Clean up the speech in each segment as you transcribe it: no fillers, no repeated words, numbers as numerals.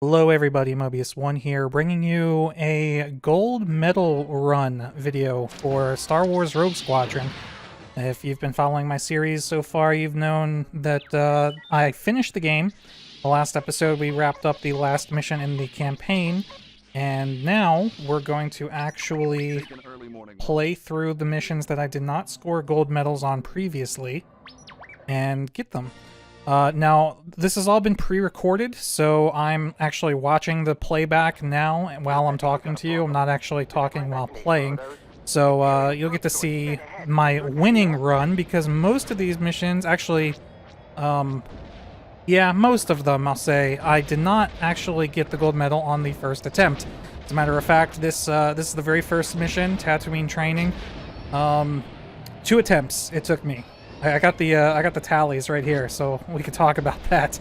Hello everybody, Mobius1 here, bringing you a gold medal run video for Star Wars Rogue Squadron. If you've been following my series so far, you've known that I finished the game. The last episode we wrapped up the last mission in the campaign, and now we're going to actually play through the missions that I did not score gold medals on previously and get them. Now, this has all been pre-recorded, so I'm actually watching the playback now while I'm talking to you. I'm not actually talking while playing. So you'll get to see my winning run, because most of these missions, actually, yeah, most of them, I'll say, I did not actually get the gold medal on the first attempt. As a matter of fact, this is the very first mission, Tatooine training. 2 attempts it took me. I got the tallies right here, so we could talk about that.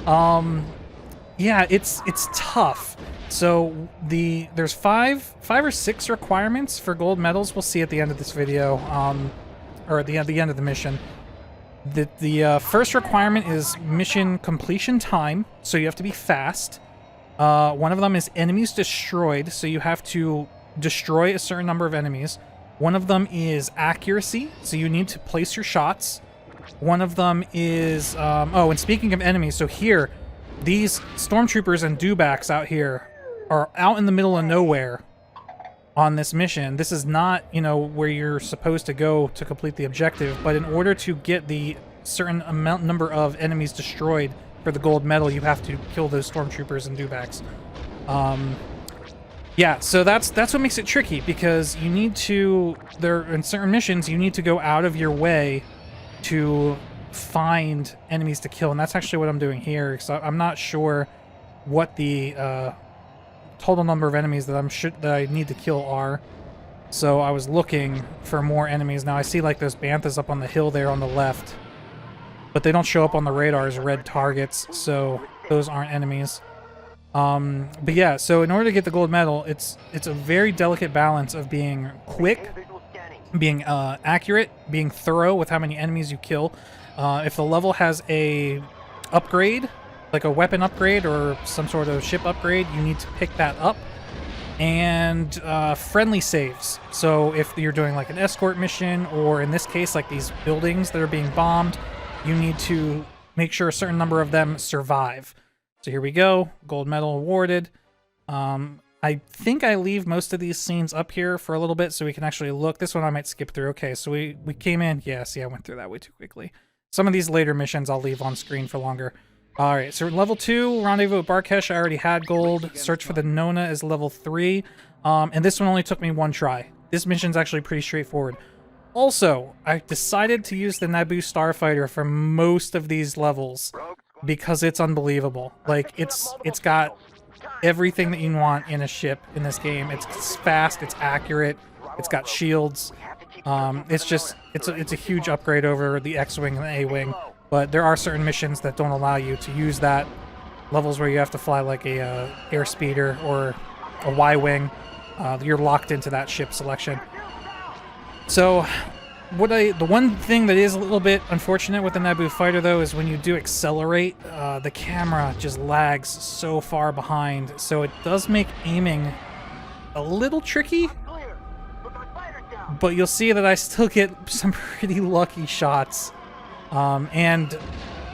Yeah, it's tough. So there's five or six requirements for gold medals. We'll see at the end of this video, or at the end of the mission. The first requirement is mission completion time, so you have to be fast. One of them is enemies destroyed, so you have to destroy a certain number of enemies. One of them is accuracy, so you need to place your shots. One of them is, oh, and speaking of enemies, so here, these stormtroopers and dewbacks out here are out in the middle of nowhere on this mission. This is not, you know, where you're supposed to go to complete the objective, but in order to get the certain number of enemies destroyed for the gold medal, you have to kill those stormtroopers and dewbacks. Yeah, so that's what makes it tricky, because you need to, in certain missions, you need to go out of your way to find enemies to kill, and that's actually what I'm doing here, because I'm not sure what the total number of enemies that I need to kill are. So I was looking for more enemies. Now I see like those banthas up on the hill there on the left, but they don't show up on the radar as red targets, so those aren't enemies. But yeah, so in order to get the gold medal, it's a very delicate balance of being quick, being accurate, being thorough with how many enemies you kill. If the level has a upgrade, like a weapon upgrade or some sort of ship upgrade, you need to pick that up. And friendly saves. So if you're doing like an escort mission, or in this case like these buildings that are being bombed, you need to make sure a certain number of them survive. So here we go, gold medal awarded. I think I leave most of these scenes up here for a little bit so we can actually look. This one I might skip through. Okay, so we came in. Yeah, see, I went through that way too quickly. Some of these later missions I'll leave on screen for longer. All right, so level 2, rendezvous with Barkesh, I already had gold. Search for the Nona is level 3. And this one only took me 1 try. This mission's actually pretty straightforward. Also, I decided to use the Naboo Starfighter for most of these levels, because it's unbelievable. Like, it's got everything that you want in a ship in this game. It's fast, it's accurate, it's got shields. It's a huge upgrade over the X-Wing and the A-Wing, but there are certain missions that don't allow you to use that. Levels where you have to fly like a airspeeder or a Y-Wing. You're locked into that ship selection. So the one thing that is a little bit unfortunate with the Naboo fighter, though, is when you do accelerate, the camera just lags so far behind, so it does make aiming a little tricky. But you'll see that I still get some pretty lucky shots. And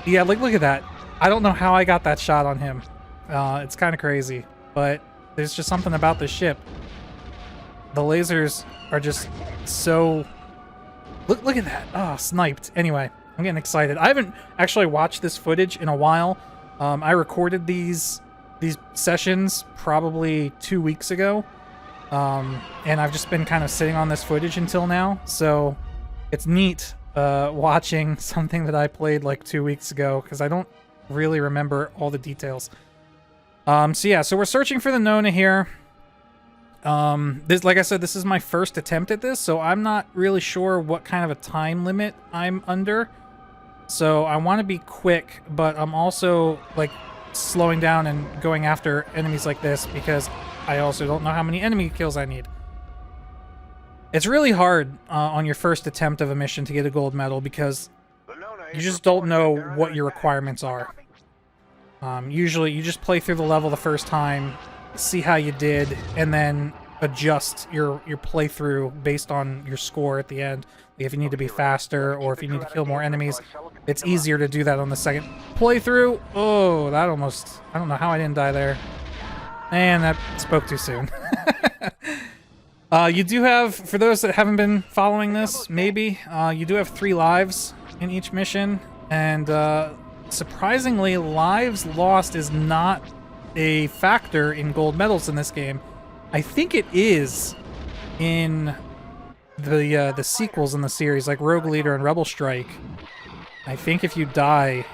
yeah, like, look at that. I don't know how I got that shot on him. It's kind of crazy, but there's just something about this ship. The lasers are just so... Look at that. Oh, sniped. Anyway, I'm getting excited. I haven't actually watched this footage in a while. I recorded these sessions probably 2 weeks ago. And I've just been kind of sitting on this footage until now. So it's neat watching something that I played like 2 weeks ago, because I don't really remember all the details. So yeah, so we're searching for the Nona here. Like I said, this is my first attempt at this, so I'm not really sure what kind of a time limit I'm under. So I want to be quick, but I'm also like slowing down and going after enemies like this, because I also don't know how many enemy kills I need. It's really hard on your first attempt of a mission to get a gold medal, because you just don't know what your requirements are. Usually you just play through the level the first time, see how you did, and then adjust your playthrough based on your score at the end. If you need to be faster or if you need to kill more enemies, it's easier to do that on the second playthrough. Oh, that almost... I don't know how I didn't die there. And that spoke too soon. You do have, for those that haven't been following this, maybe, you do have 3 lives in each mission, and surprisingly, lives lost is not a factor in gold medals in this game. I think it is in the sequels in the series, like Rogue Leader and Rebel Strike. I think if you die,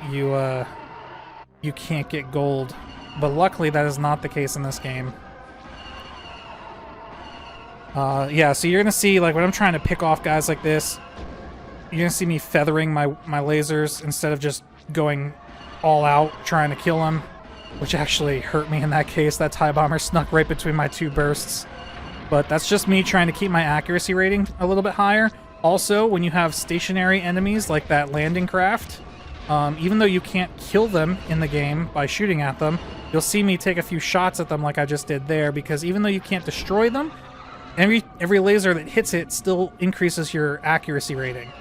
you can't get gold, but luckily that is not the case in this game. Yeah, so you're gonna see, like, when I'm trying to pick off guys like this, you're gonna see me feathering my lasers instead of just going all out trying to kill him, which actually hurt me in that case. That TIE bomber snuck right between my 2 bursts. But that's just me trying to keep my accuracy rating a little bit higher. Also, when you have stationary enemies like that landing craft, even though you can't kill them in the game by shooting at them, you'll see me take a few shots at them like I just did there, because even though you can't destroy them, every laser that hits it still increases your accuracy rating.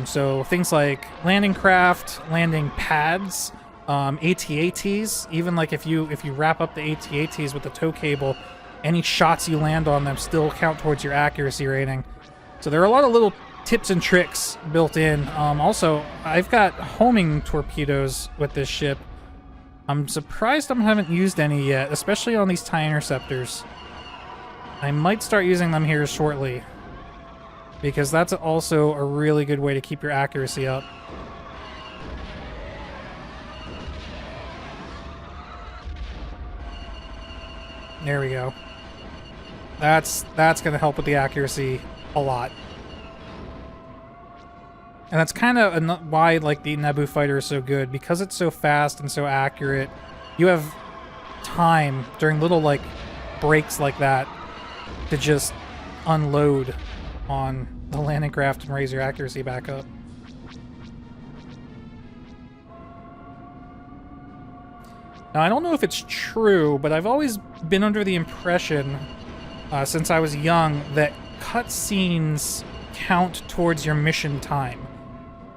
So things like landing craft, landing pads, AT-ATs, even like if you wrap up the AT-ATs with the tow cable, any shots you land on them still count towards your accuracy rating. So there are a lot of little tips and tricks built in. Also, I've got homing torpedoes with this ship. I'm surprised I haven't used any yet, especially on these TIE interceptors. I might start using them here shortly, because that's also a really good way to keep your accuracy up. There we go. That's going to help with the accuracy a lot. And that's kind of why, like, the Naboo fighter is so good, because it's so fast and so accurate. You have time during little, like, breaks like that to just unload on the landing craft and raise your accuracy back up. Now, I don't know if it's true, but I've always been under the impression, since I was young, that cutscenes count towards your mission time.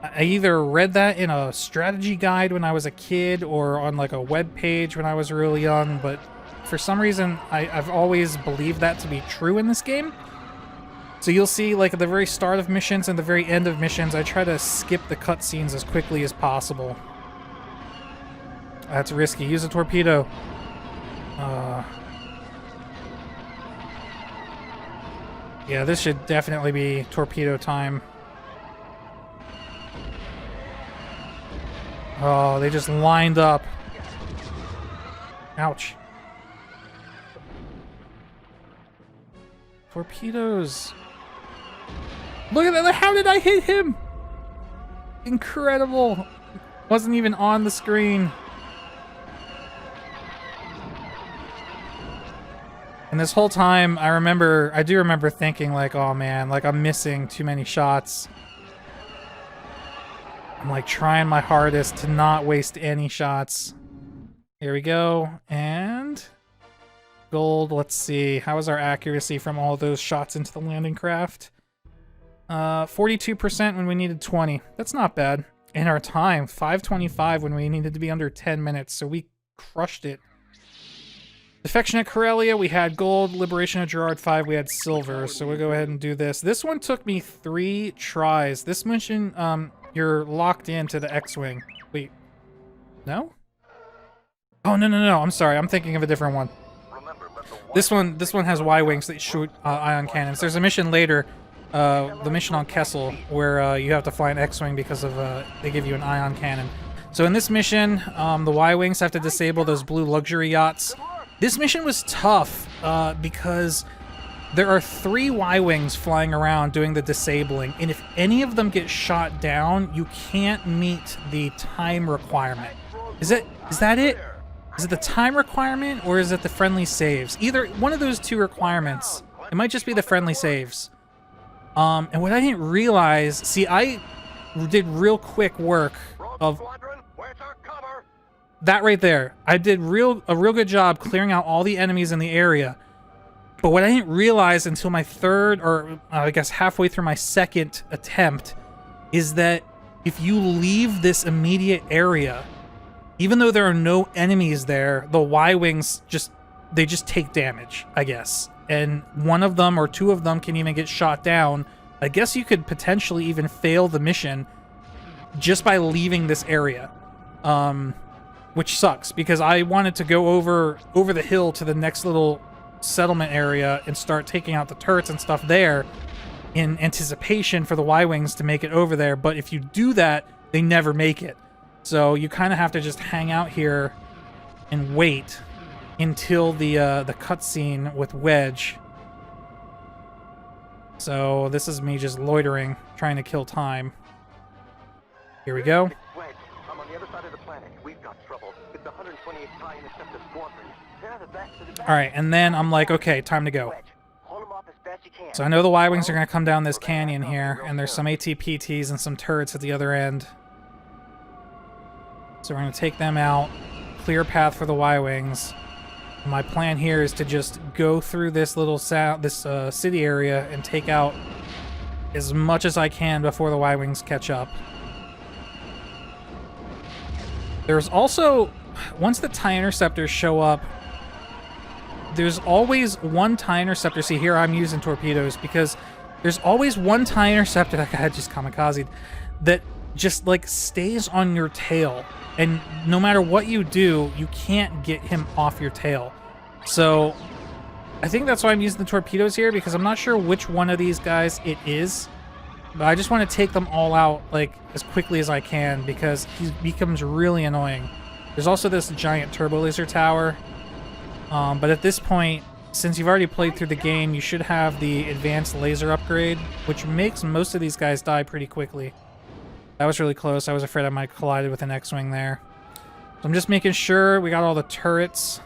I either read that in a strategy guide when I was a kid or on, like, a web page when I was really young, but for some reason, I've always believed that to be true in this game. So you'll see, like, at the very start of missions and the very end of missions, I try to skip the cutscenes as quickly as possible. That's risky. Use a torpedo. Yeah, this should definitely be torpedo time. Oh, they just lined up. Ouch. Torpedoes. Look at that. How did I hit him? Incredible. Wasn't even on the screen. And this whole time, I do remember thinking, like, oh man, like, I'm missing too many shots. I'm, like, trying my hardest to not waste any shots. Here we go. And gold. Let's see. How is our accuracy from all those shots into the landing craft? 42% when we needed 20. That's not bad. And our time, 5:25 when we needed to be under 10 minutes. So we crushed it. Defection at Corellia, we had gold. Liberation of Gerard V, we had silver. So we'll go ahead and do this. This one took me 3 tries. This mission, you're locked into the X-Wing. Wait. No? Oh, no. I'm sorry. I'm thinking of a different one. This one has Y-Wings that shoot ion cannons. There's a mission later, the mission on Kessel, where you have to fly an X-Wing because of, they give you an ion cannon. So in this mission, the Y-Wings have to disable those blue luxury yachts. This mission was tough because there are 3 Y-Wings flying around doing the disabling, and if any of them get shot down, you can't meet the time requirement. Is that it? Is it the time requirement, or is it the friendly saves? Either one of those 2 requirements. It might just be the friendly saves. And what I didn't realize, see, I did real quick work of... that right there. I did a real good job clearing out all the enemies in the area. But what I didn't realize until my third, or I guess halfway through my second attempt, is that if you leave this immediate area, even though there are no enemies there, the Y-Wings just take damage, I guess. And one of them or two of them can even get shot down. I guess you could potentially even fail the mission just by leaving this area. Which sucks, because I wanted to go over the hill to the next little settlement area and start taking out the turrets and stuff there in anticipation for the Y-Wings to make it over there. But if you do that, they never make it. So you kind of have to just hang out here and wait until the cutscene with Wedge. So this is me just loitering, trying to kill time. Here we go. Wedge, I'm on the other side of the planet. We've got trouble. It's the 128th TIE Interceptor Squadron. They're the best of the best. All right, and then I'm like, okay, time to go. Wedge, hold them off as best you can. So I know the Y-Wings are going to come down this canyon here, and there's some AT-PTs and some turrets at the other end. So we're going to take them out, clear path for the Y-Wings. My plan here is to just go through this little city area and take out as much as I can before the Y-Wings catch up. There's also, once the TIE Interceptors show up, there's always one TIE Interceptor. See, here I'm using torpedoes because there's always one TIE Interceptor, that guy just kamikazed, that just like stays on your tail. And no matter what you do, you can't get him off your tail. So I think that's why I'm using the torpedoes here, because I'm not sure which one of these guys it is. But I just want to take them all out like as quickly as I can, because he becomes really annoying. There's also this giant turbo laser tower. But at this point, since you've already played through the game, you should have the advanced laser upgrade, which makes most of these guys die pretty quickly. That was really close. I was afraid I might have collided with an X-Wing there. So I'm just making sure we got all the turrets.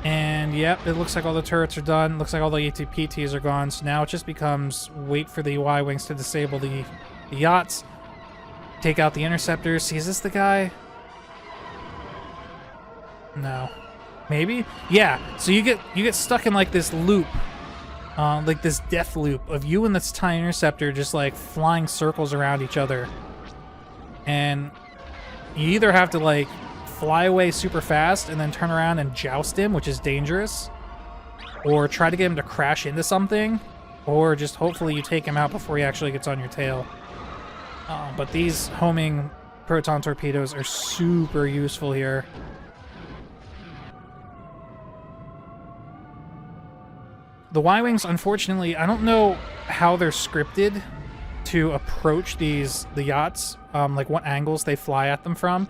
And yep, it looks like all the turrets are done. Looks like all the AT-PTs are gone. So now it just becomes wait for the Y-Wings to disable the yachts. Take out the interceptors. See, is this the guy? No. Maybe? Yeah. So you get stuck in like this loop. Like this death loop of you and this TIE Interceptor just like flying circles around each other. And you either have to like fly away super fast and then turn around and joust him, which is dangerous, or try to get him to crash into something, or just hopefully you take him out before he actually gets on your tail. But these homing proton torpedoes are super useful here. The Y-Wings, unfortunately, I don't know how they're scripted to approach the yachts, like what angles they fly at them from,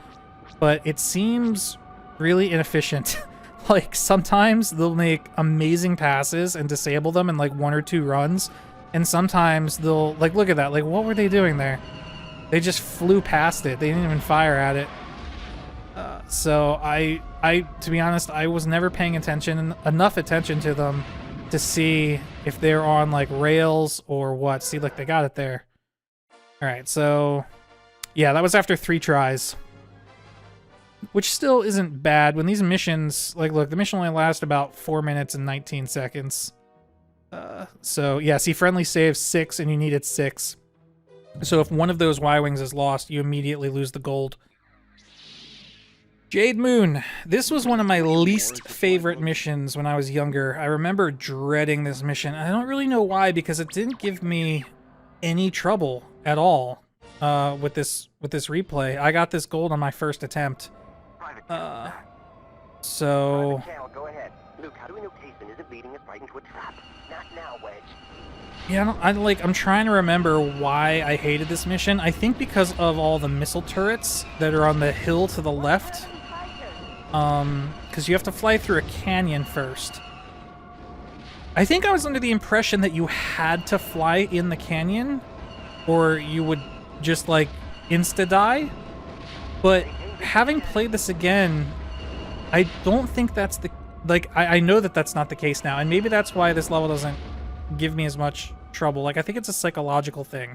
but it seems really inefficient. Like, sometimes they'll make amazing passes and disable them in like 1 or 2 runs, and sometimes they'll, like, look at that, like, what were they doing there? They just flew past it. They didn't even fire at it. So I, to be honest, I was never paying enough attention to them to see if they're on like rails or what. See, look, they got it there. All right, so yeah, that was after 3 tries, which still isn't bad when these missions, like, look, the mission only lasts about 4 minutes and 19 seconds. So yeah, see, friendly save 6 and you needed 6. So if one of those Y-Wings is lost, you immediately lose the gold. Jade Moon. This was one of my least favorite missions when I was younger. I remember dreading this mission. I don't really know why, because it didn't give me any trouble at all with this replay. I got this gold on my first attempt. So Go ahead. Luke, how do we know Kessel isn't leading us right into a trap? Not now, Wedge. yeah, I'm trying to remember why I hated this mission. I think because of all the missile turrets that are on the hill to the left. Because you have to fly through a canyon first. I think I was under the impression that you had to fly in the canyon, or you would just, like, insta-die. But having played this again, I don't think that's the... Like, I know that that's not the case now, and maybe that's why this level doesn't give me as much trouble. Like, I think it's a psychological thing.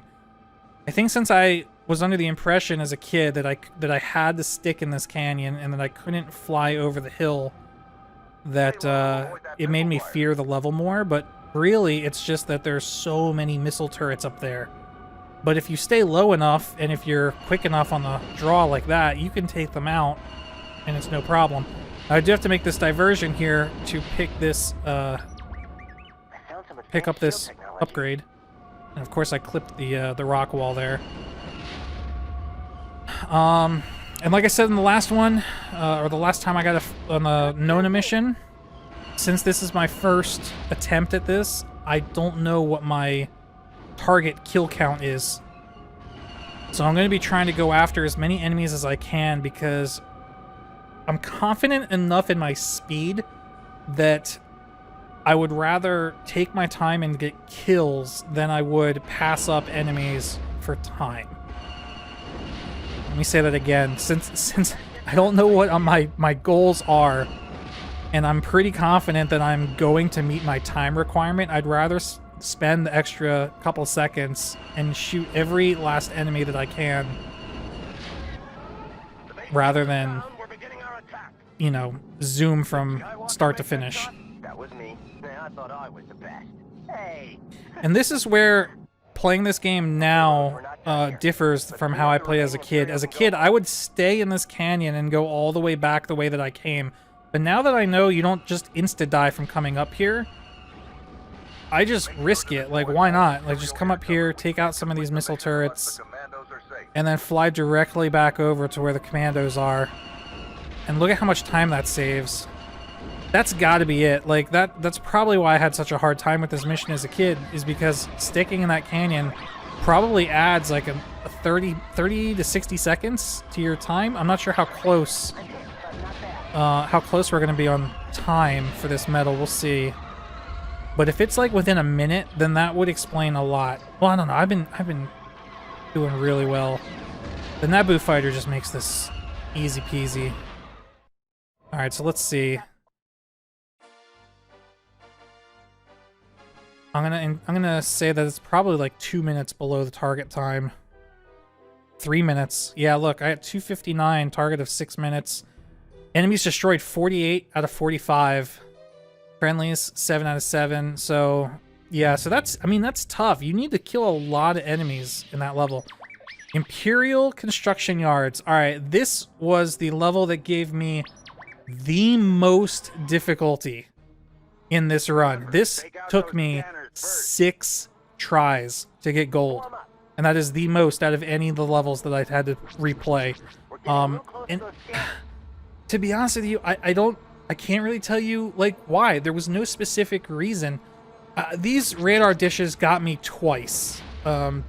I think since I was under the impression as a kid that I had to stick in this canyon and that I couldn't fly over the hill, that it made me fear the level more, but really it's just that there's so many missile turrets up there. But if you stay low enough and if you're quick enough on the draw like that, you can take them out and it's no problem. I do have to make this diversion here to pick this pick up this upgrade. And of course I clipped the rock wall there. And like I said in the last one, or the last time I got on the Nona mission, since this is my first attempt at this, I don't know what my target kill count is. So I'm going to be trying to go after as many enemies as I can because I'm confident enough in my speed that I would rather take my time and get kills than I would pass up enemies for time. Let me say that again. Since I don't know what my goals are, and I'm pretty confident that I'm going to meet my time requirement, I'd rather spend the extra couple seconds and shoot every last enemy that I can rather than, you know, zoom from start to finish. That was me. I thought I was the best. Hey. And this is where playing this game now differs from how I play as a kid. As a kid, I would stay in this canyon and go all the way back the way that I came. But now that I know you don't just insta-die from coming up here, I just risk it. Like, why not? Like, just come up here, take out some of these missile turrets, and then fly directly back over to where the commandos are. And look at how much time that saves. That's gotta be it. Like, that's probably why I had such a hard time with this mission as a kid, is because sticking in that canyon probably adds like a 30 to 60 seconds to your time. I'm not sure how close we're gonna be on time for this medal. We'll see. But if it's like within a minute, then that would explain a lot. Well, I don't know. I've been doing really well. The Naboo fighter just makes this easy peasy. All right, so let's see. I'm gonna say that it's probably like 2 minutes below the target time. 3 minutes. Yeah, look, I had 2:59, target of 6 minutes. Enemies destroyed 48 out of 45. Friendlies 7 out of 7. So yeah, so that's tough. You need to kill a lot of enemies in that level. Imperial construction yards. All right, this was the level that gave me the most difficulty in this run. This took me 6 tries to get gold, and that is the most out of any of the levels that I've had to replay. And to be honest with you, I can't really tell you like why. There was no specific reason. These radar dishes got me twice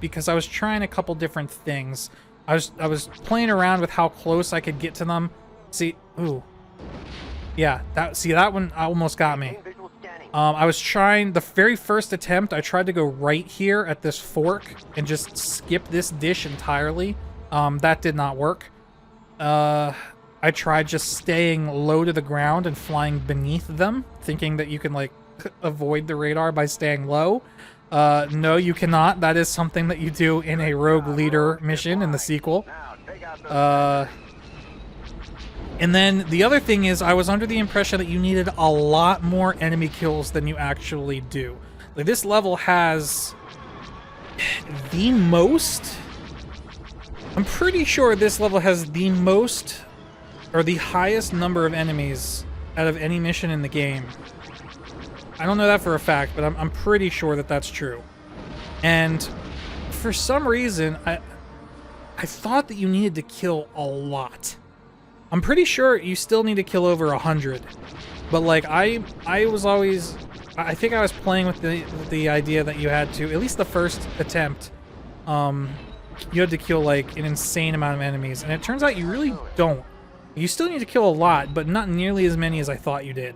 because I was trying a couple different things. I was playing around with how close I could get to them. See, ooh, yeah, that one almost got me. I was trying, the very first attempt, I tried to go right here at this fork and just skip this dish entirely. That did not work. I tried just staying low to the ground and flying beneath them, thinking that you can, like, avoid the radar by staying low. No, you cannot. That is something that you do in a rogue leader mission in the sequel. And then the other thing is, I was under the impression that you needed a lot more enemy kills than you actually do. Like, this level has the most... I'm pretty sure this level has the most, or the highest number of enemies out of any mission in the game. I don't know that for a fact, but I'm pretty sure that that's true. And for some reason, I thought that you needed to kill a lot. I'm pretty sure you still need to kill over 100, but like I was always, I think I was playing with the idea that you had to, at least the first attempt, you had to kill like an insane amount of enemies, and it turns out you really don't. You still need to kill a lot, but not nearly as many as I thought you did.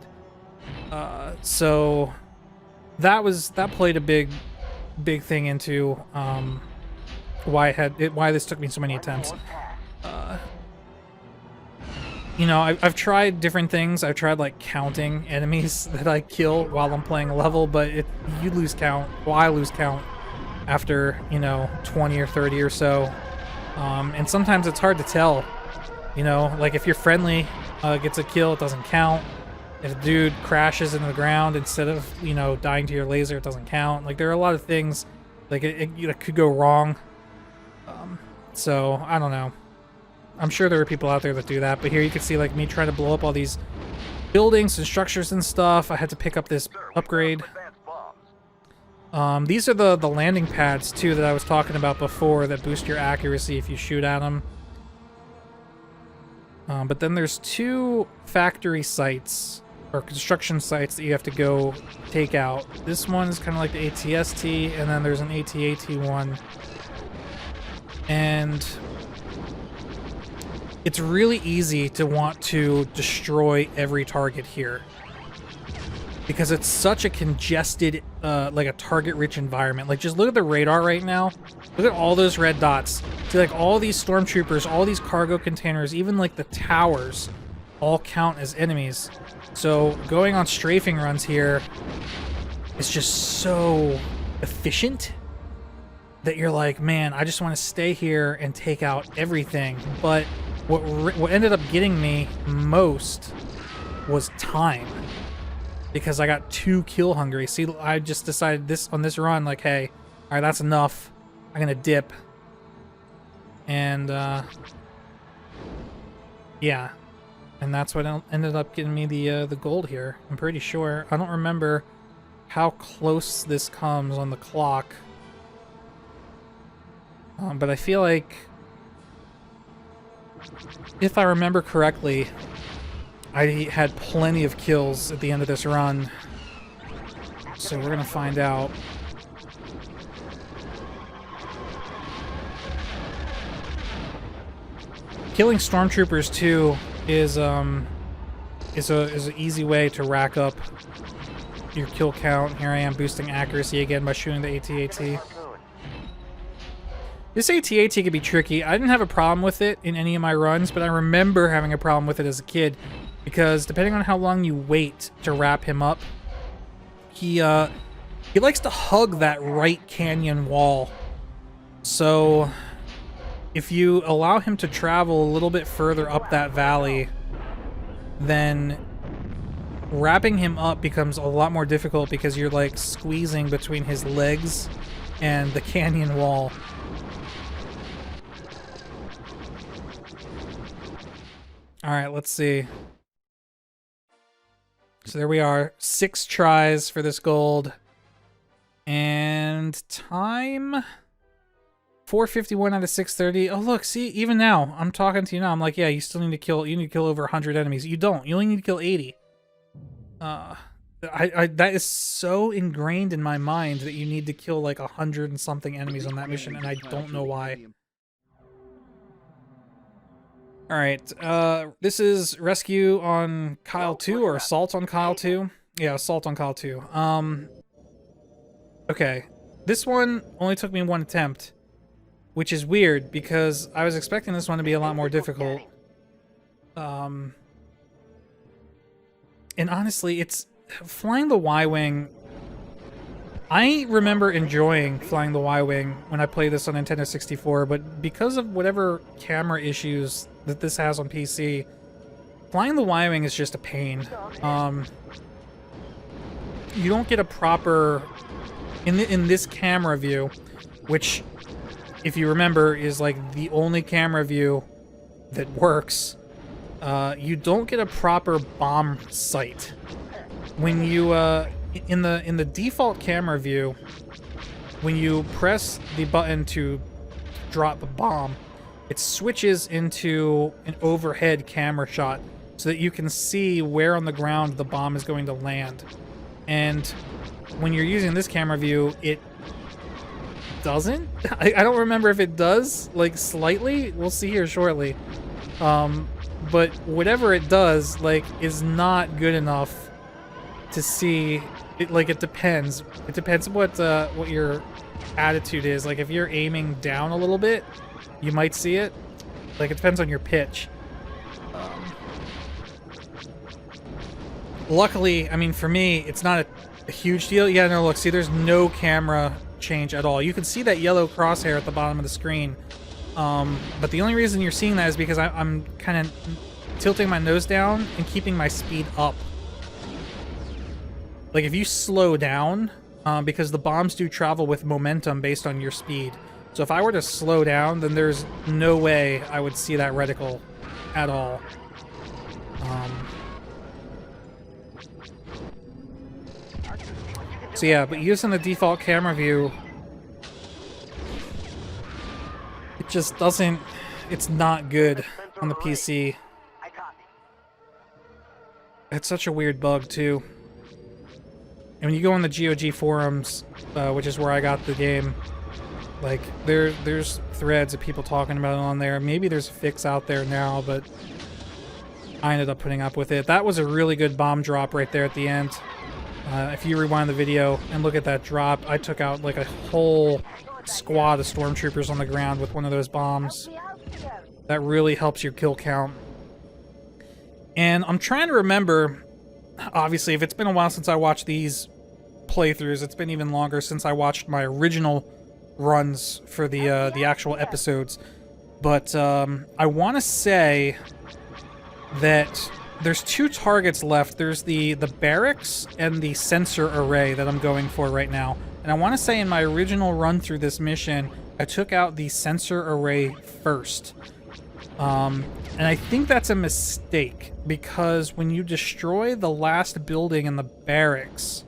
So that played a big thing into why this took me so many attempts. You know, I've tried different things. I've tried like counting enemies that I kill while I'm playing a level, but you lose count. Well, I lose count after, you know, 20 or 30 or so. And sometimes it's hard to tell. You know, like if your friendly gets a kill, it doesn't count. If a dude crashes into the ground instead of, you know, dying to your laser, it doesn't count. Like, there are a lot of things, like, it could go wrong. So, I don't know. I'm sure there are people out there that do that, but here you can see, like, me trying to blow up all these buildings and structures and stuff. I had to pick up this upgrade. These are the landing pads, too, that I was talking about before that boost your accuracy if you shoot at them. But then there's 2 factory sites, or construction sites, that you have to go take out. This one is kind of like the ATST, and then there's an AT-AT one. And it's really easy to want to destroy every target here, because it's such a congested, like a target-rich environment. Like, just look at the radar right now. Look at all those red dots. See, like, all these stormtroopers, all these cargo containers, even, like, the towers, all count as enemies. So, going on strafing runs here is just so efficient that you're like, man, I just want to stay here and take out everything. But what ended up getting me most was time, because I got too kill hungry. See, I just decided on this run, like, hey, all right, that's enough. I'm gonna dip. And yeah, and that's what ended up getting me the gold here. I'm pretty sure. I don't remember how close this comes on the clock, but I feel like, if I remember correctly, I had plenty of kills at the end of this run. So we're gonna find out. Killing stormtroopers too is an easy way to rack up your kill count. Here I am boosting accuracy again by shooting the AT-AT. This AT-AT can be tricky. I didn't have a problem with it in any of my runs, but I remember having a problem with it as a kid, because depending on how long you wait to wrap him up, he likes to hug that right canyon wall. So if you allow him to travel a little bit further up that valley, then wrapping him up becomes a lot more difficult, because you're like squeezing between his legs and the canyon wall. Alright, let's see. So there we are. 6 tries for this gold. And time... 451 out of 630. Oh, look, see, even now, I'm talking to you now. I'm like, yeah, you still need to kill, over 100 enemies. You don't. You only need to kill 80. That is so ingrained in my mind that you need to kill like 100 and something enemies on that mission, and I don't know why. Alright, this is Rescue on Kyle 2, or Assault on Kyle 2. Yeah, Assault on Kyle 2. Okay. This one only took me 1 attempt, which is weird, because I was expecting this one to be a lot more difficult. And honestly, it's... Flying the Y-Wing... I remember enjoying flying the Y-Wing when I played this on Nintendo 64, but because of whatever camera issues that this has on PC, flying the Y-Wing is just a pain. You don't get a proper... In this camera view, which, if you remember, is like the only camera view that works, you don't get a proper bomb sight. When you, in the default camera view, when you press the button to drop a bomb, it switches into an overhead camera shot so that you can see where on the ground the bomb is going to land. And when you're using this camera view, it doesn't? I don't remember if it does, like, slightly. We'll see here shortly. But whatever it does, like, is not good enough to see. It, like, it depends. It depends what your attitude is. Like, if you're aiming down a little bit, you might see it. Like, it depends on your pitch. Luckily, I mean, for me, it's not a huge deal. Yeah, no, look, see, there's no camera change at all. You can see that yellow crosshair at the bottom of the screen, But the only reason you're seeing that is because I'm kind of tilting my nose down and keeping my speed up. Like, if you slow down, because the bombs do travel with momentum based on your speed. So if I were to slow down, then there's no way I would see that reticle at all. So yeah, but using the default camera view, it just doesn't, it's not good on the PC. It's such a weird bug too. And when you go on the GOG forums, which is where I got the game, like, there's threads of people talking about it on there. Maybe there's a fix out there now, but I ended up putting up with it. That was a really good bomb drop right there at the end. If you rewind the video and look at that drop, I took out like a whole squad of stormtroopers on the ground with one of those bombs. That really helps your kill count. And I'm trying to remember, obviously, if it's been a while since I watched these playthroughs, it's been even longer since I watched my original runs for the actual episodes. But I want to say that there's two targets left. There's the barracks and the sensor array that I'm going for right now. And I want to say in my original run through this mission, I took out the sensor array first. And I think that's a mistake, because when you destroy the last building in the barracks,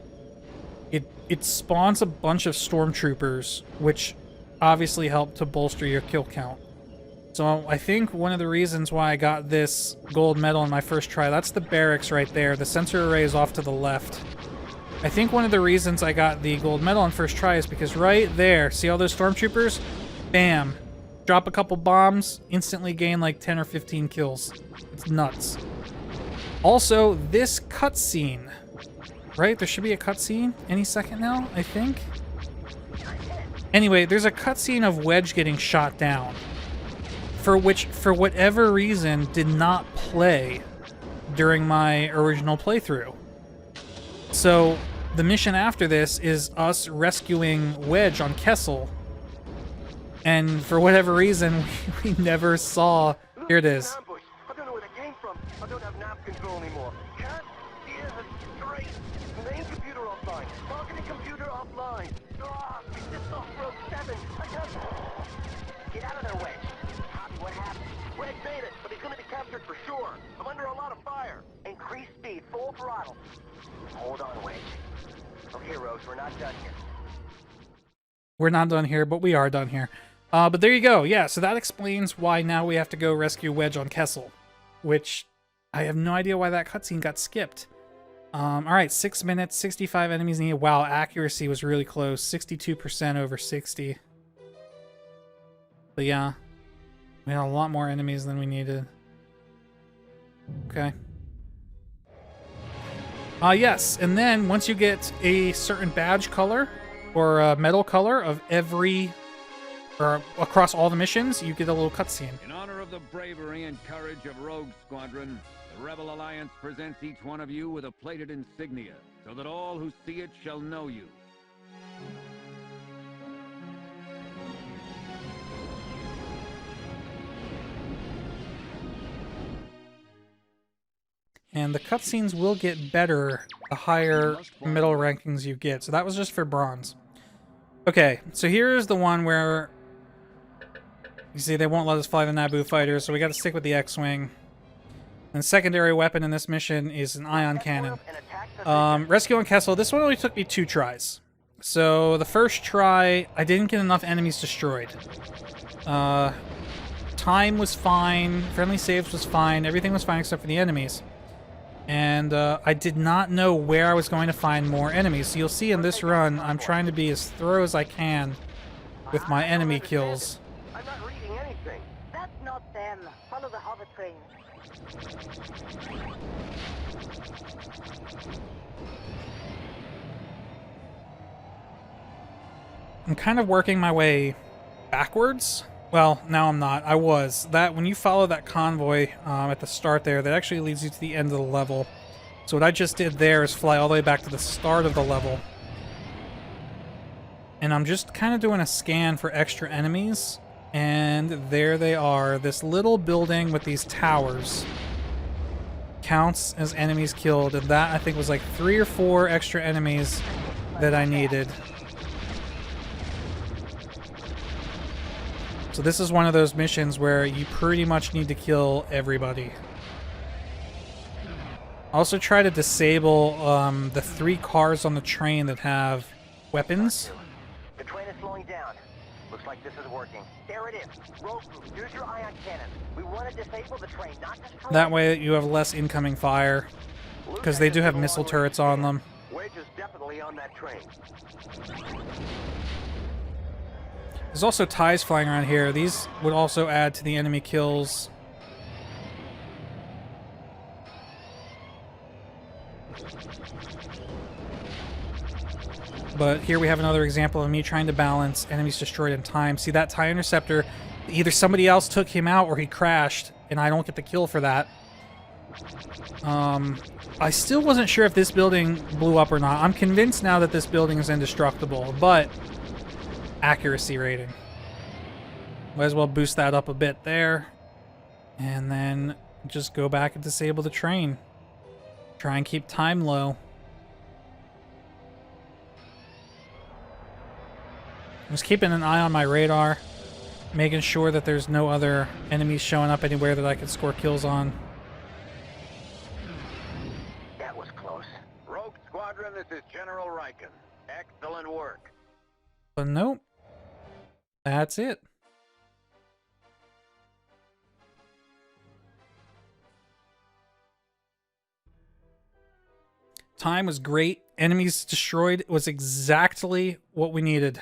it spawns a bunch of stormtroopers, which obviously help to bolster your kill count. So I think one of the reasons why I got this gold medal in my first try, that's the barracks right there. The sensor array is off to the left. I think one of the reasons I got the gold medal on first try is because right there, see all those stormtroopers? Bam. Drop a couple bombs, instantly gain like 10 or 15 kills. It's nuts. Also, this cutscene, right? There should be a cutscene any second now, I think. Anyway, there's a cutscene of Wedge getting shot down, for which, for whatever reason, did not play during my original playthrough. So, the mission after this is us rescuing Wedge on Kessel. And for whatever reason, we never saw... Here it is. I don't know where that came from. I don't have nav control anymore. Can't steer straight. Main computer offline. Targeting computer offline. It's off road 7. I can't... Get out of there, Wedge. Copy, what happened? Wedge made it, but he's gonna be captured for sure. I'm under a lot of fire. Increase speed, full throttle. Hold on, Wedge. Okay, Rose, we're not done here. We're not done here, but we are done here. But there you go. Yeah, so that explains why now we have to go rescue Wedge on Kessel, which I have no idea why that cutscene got skipped. All right, 6 minutes, 65 enemies needed. Wow, accuracy was really close, 62% over 60. But yeah, we had a lot more enemies than we needed. Okay. Yes, and then once you get a certain badge color or a medal color of every, or across all the missions, you get a little cutscene. In honor of the bravery and courage of Rogue Squadron, the Rebel Alliance presents each one of you with a plated insignia, so that all who see it shall know you. And the cutscenes will get better the higher medal rankings you get. So that was just for bronze. Okay, so here's the one where you see they won't let us fly the Naboo fighter, so we got to stick with the X-Wing. And the secondary weapon in this mission is an ion cannon. Rescue on Kessel. This one only took me 2 tries. So the first try, I didn't get enough enemies destroyed. Time was fine. Friendly saves was fine. Everything was fine except for the enemies. And I did not know where I was going to find more enemies. So you'll see in this run, I'm trying to be as thorough as I can with my enemy kills. I'm not reading anything. That's not them. Follow the hover train. I'm kind of working my way backwards. Well, now I'm not. I was. That when you follow that convoy at the start there, that actually leads you to the end of the level. So what I just did there is fly all the way back to the start of the level. And I'm just kind of doing a scan for extra enemies. And there they are. This little building with these towers counts as enemies killed. And that, I think, was like 3 or 4 extra enemies that I needed. So this is one of those missions where you pretty much need to kill everybody. Also try to disable the 3 cars on the train that have weapons. The train is slowing down. Looks like this is working. There it is. Rogue group, use your ion cannon. We want to disable the train, not destroy it. That way you have less incoming fire, because they do have missile turrets on them. Wedge is definitely on that train. There's also ties flying around here. These would also add to the enemy kills. But here we have another example of me trying to balance enemies destroyed in time. See that TIE interceptor? Either somebody else took him out or he crashed, and I don't get the kill for that. I still wasn't sure if this building blew up or not. I'm convinced now that this building is indestructible, but accuracy rating. Might as well boost that up a bit there. And then just go back and disable the train. Try and keep time low. Just keeping an eye on my radar, making sure that there's no other enemies showing up anywhere that I can score kills on. That was close. Rogue Squadron, this is General Riken. Excellent work. But nope. That's it. Time was great. Enemies destroyed was exactly what we needed.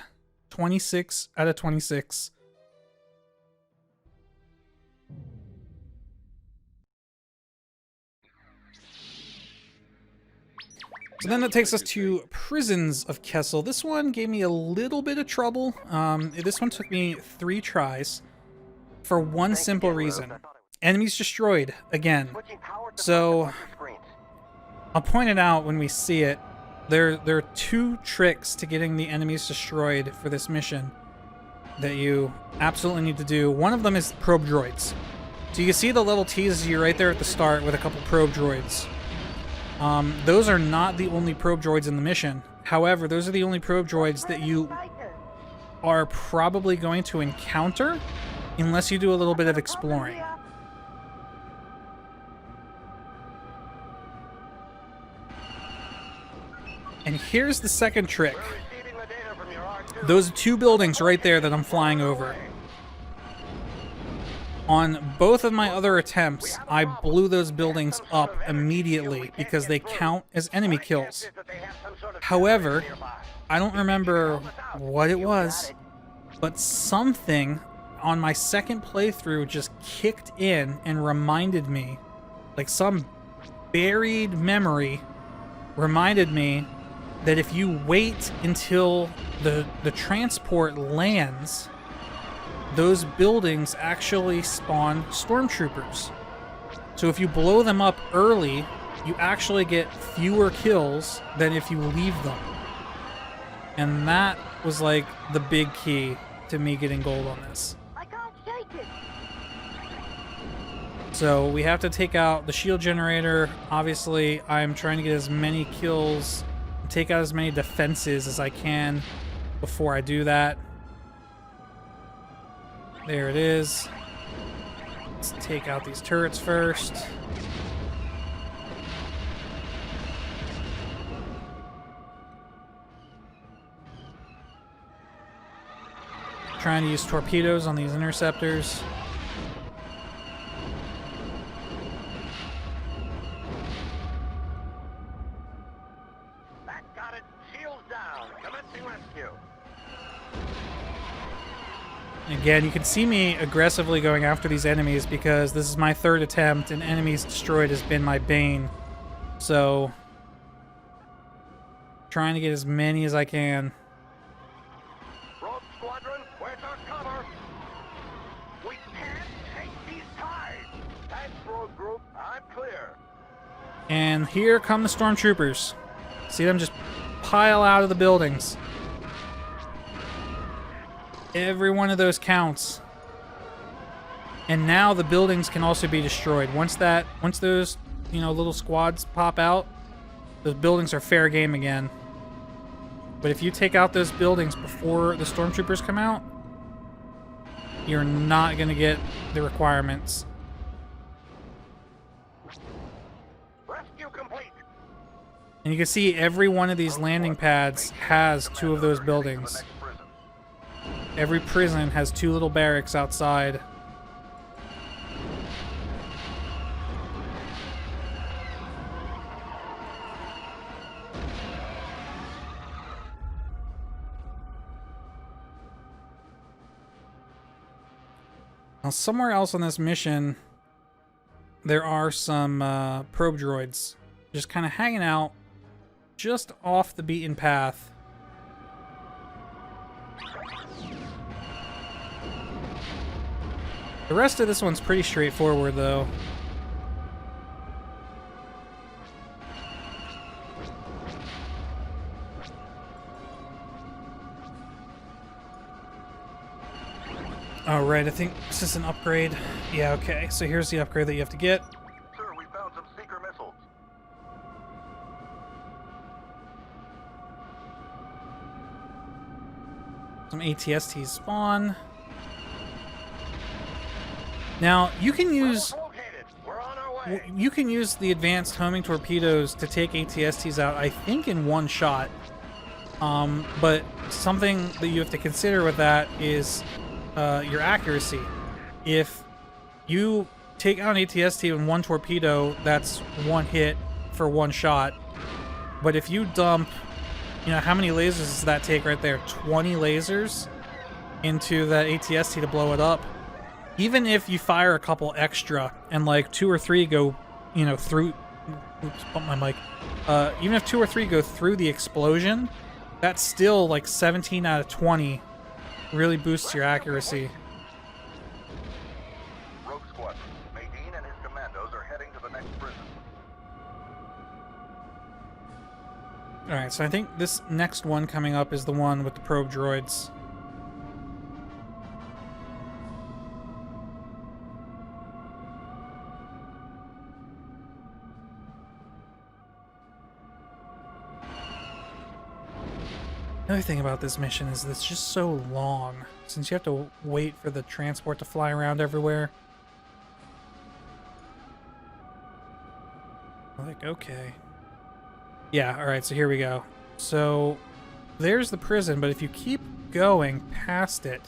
26 out of 26. So then that takes us to Prisons of Kessel. This one gave me a little bit of trouble. This one took me 3 tries for one simple reason. Enemies destroyed again. So I'll point it out when we see it. There are 2 tricks to getting the enemies destroyed for this mission that you absolutely need to do. One of them is probe droids. So you can see the little teases you right there at the start with a couple probe droids. Those are not the only probe droids in the mission. However, those are the only probe droids that you are probably going to encounter unless you do a little bit of exploring. And here's the second trick. Those 2 buildings right there that I'm flying over. On both of my other attempts, I blew those buildings up immediately because they count as enemy kills. However, I don't remember what it was, but something on my second playthrough just kicked in and reminded me, like some buried memory reminded me that if you wait until the transport lands, those buildings actually spawn stormtroopers. So if you blow them up early, you actually get fewer kills than if you leave them. And that was like the big key to me getting gold on this. I can't shake it. So we have to take out the shield generator. Obviously, I'm trying to get as many kills, take out as many defenses as I can before I do that. There it is. Let's take out these turrets first. Trying to use torpedoes on these interceptors. Got it. Shields down. Commencing rescue. Again, you can see me aggressively going after these enemies because this is my 3rd attempt and enemies destroyed has been my bane. So, trying to get as many as I can. Rogue Squadron, where's our cover? We can't take these ties. Thanks, Rogue Group. I'm clear. And here come the stormtroopers. See them just pile out of the buildings. Every one of those counts. And now the buildings can also be destroyed. Once those, you know, little squads pop out, those buildings are fair game again. But if you take out those buildings before the stormtroopers come out, you're not going to get the requirements. Rescue complete. And you can see every one of these landing pads has 2 of those buildings. Every prison has 2 little barracks outside. Now, somewhere else on this mission, there are some probe droids just kind of hanging out just off the beaten path. The rest of this one's pretty straightforward, though. Oh, right, I think this is an upgrade. Yeah, okay, so here's the upgrade that you have to get. Sir, we found some seeker missiles. Some ATSTs spawn. Now, you can use... Located. We're on our way. You can use the advanced homing torpedoes to take ATSTs out, I think, in one shot. But something that you have to consider with that is your accuracy. If you take out an ATST in one torpedo, that's one hit for one shot. But if you dump, you know, how many lasers does that take right there? 20 lasers into that ATST to blow it up. Even if you fire a couple extra and like 2 or 3 go, you know, through... Oops, bump my mic. Even if 2 or 3 go through the explosion, that's still like 17 out of 20. Really boosts your accuracy. Rogue Squadron. Nadine and his commandos are heading to the next prison. Alright, so I think this next one coming up is the one with the probe droids. Another thing about this mission is that it's just so long, since you have to wait for the transport to fly around everywhere. Like, okay. Yeah, alright, so here we go. So, there's the prison, but if you keep going past it,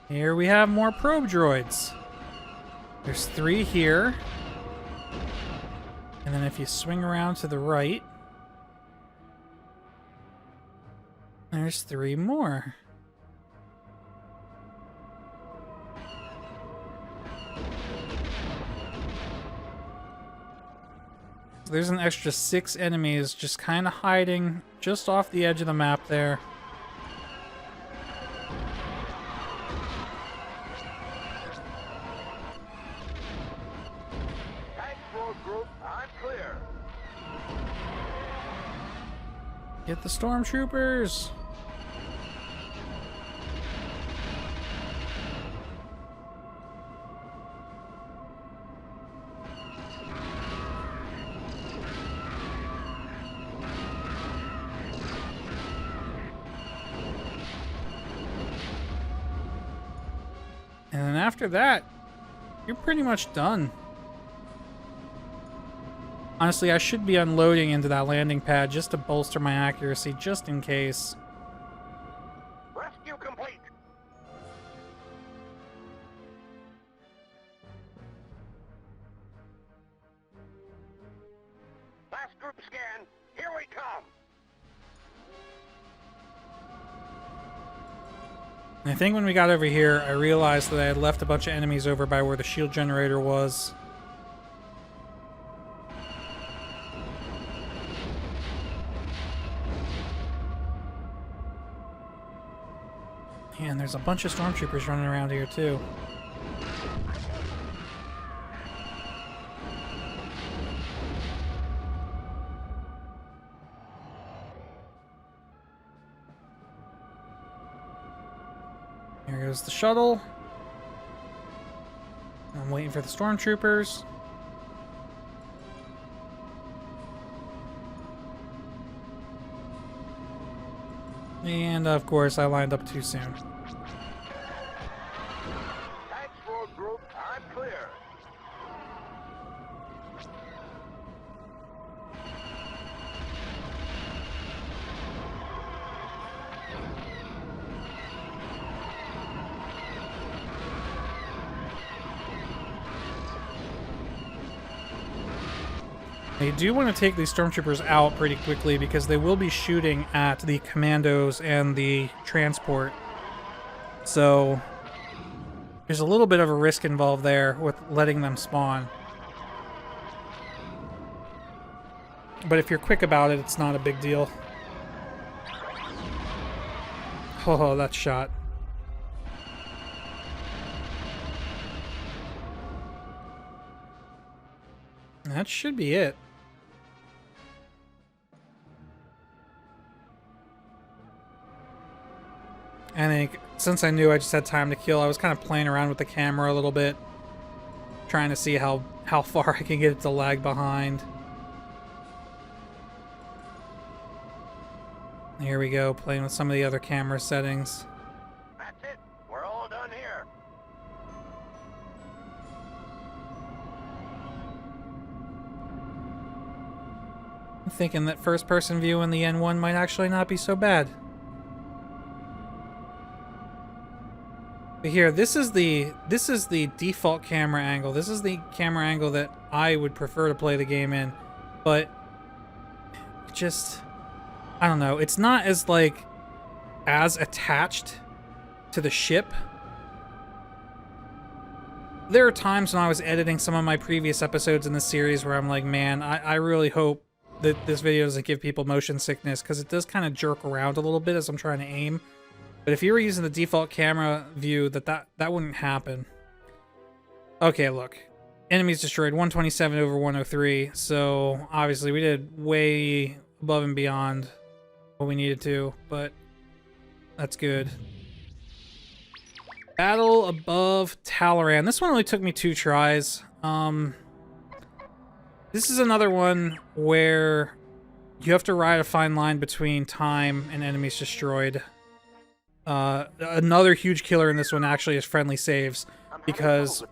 here we have more probe droids. There's 3 here. And then if you swing around to the right, there's 3 more. So there's an extra 6 enemies just kind of hiding just off the edge of the map there. Thanks, Rogue Group. I'm clear. Get the stormtroopers. And then after that, you're pretty much done. Honestly, I should be unloading into that landing pad just to bolster my accuracy, just in case. Rescue complete. Last group scan. Here we come. And I think when we got over here, I realized that I had left a bunch of enemies over by where the shield generator was. And there's a bunch of stormtroopers running around here too. Here goes the shuttle. waiting for the stormtroopers. And of course, I lined up too soon. Thanks, Rogue Group. I'm clear. They do want to take these stormtroopers out pretty quickly because they will be shooting at the commandos and the transport. So there's a little bit of a risk involved there with letting them spawn. But if you're quick about it, it's not a big deal. Oh, that shot. That should be it. I think since I knew I just had time to kill, I was kind of playing around with the camera a little bit, trying to see how far I can get it to lag behind. Here we go, playing with some of the other camera settings. That's it. We're all done here. I'm thinking that first-person view in the N1 might actually not be so bad. But here, this is the default camera angle. This is the camera angle that I would prefer to play the game in. But just, I don't know. It's not as as attached to the ship. There are times when I was editing some of my previous episodes in the series where I'm like, man, I really hope that this video doesn't give people motion sickness, because it does kind of jerk around a little bit as I'm trying to aim. But if you were using the default camera view, that wouldn't happen. Okay, look. Enemies destroyed 127 over 103. So obviously we did way above and beyond what we needed to, but that's good. Battle above Taloraan. This one only took me 2 tries. This is another one where you have to ride a fine line between time and enemies destroyed. Another huge killer in this one actually is friendly saves, because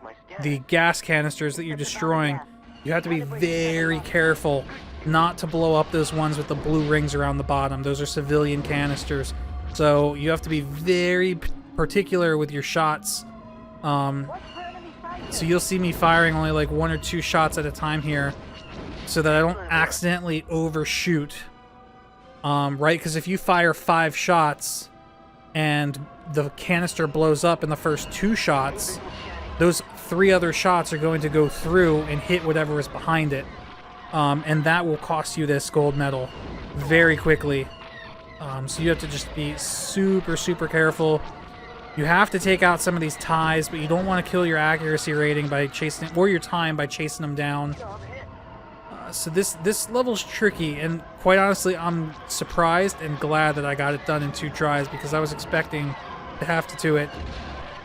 the gas canisters that you're destroying, you have to be very careful not to blow up those ones with the blue rings around the bottom. Those are civilian canisters, so you have to be very particular with your shots. So you'll see me firing only like 1 or 2 shots at a time here, so that I don't accidentally overshoot. Right? Because if you fire 5 shots and the canister blows up in the first 2 shots, those 3 other shots are going to go through and hit whatever is behind it. And that will cost you this gold medal very quickly. So you have to just be super, super careful. You have to take out some of these ties, but you don't want to kill your accuracy rating by chasing, or your time by chasing them down. So this level's tricky, and quite honestly, I'm surprised and glad that I got it done in 2 tries, because I was expecting to have to do it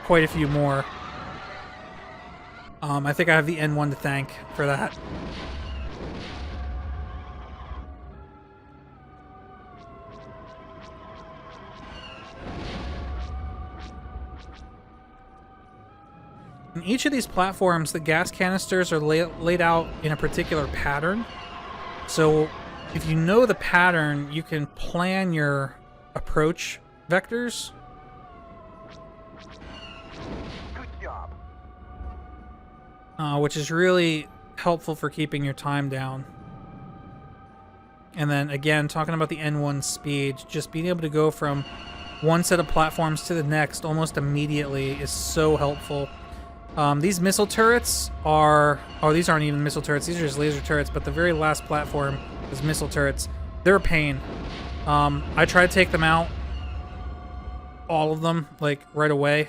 quite a few more. I think I have the N1 to thank for that. In each of these platforms, the gas canisters are laid out in a particular pattern. So if you know the pattern, you can plan your approach vectors. Good job. Which is really helpful for keeping your time down. And then again, talking about the N1 speed, just being able to go from one set of platforms to the next almost immediately is so helpful. These missile turrets are... Oh, these aren't even missile turrets. These are just laser turrets, but the very last platform is missile turrets. They're a pain. I try to take them out. All of them, like, right away.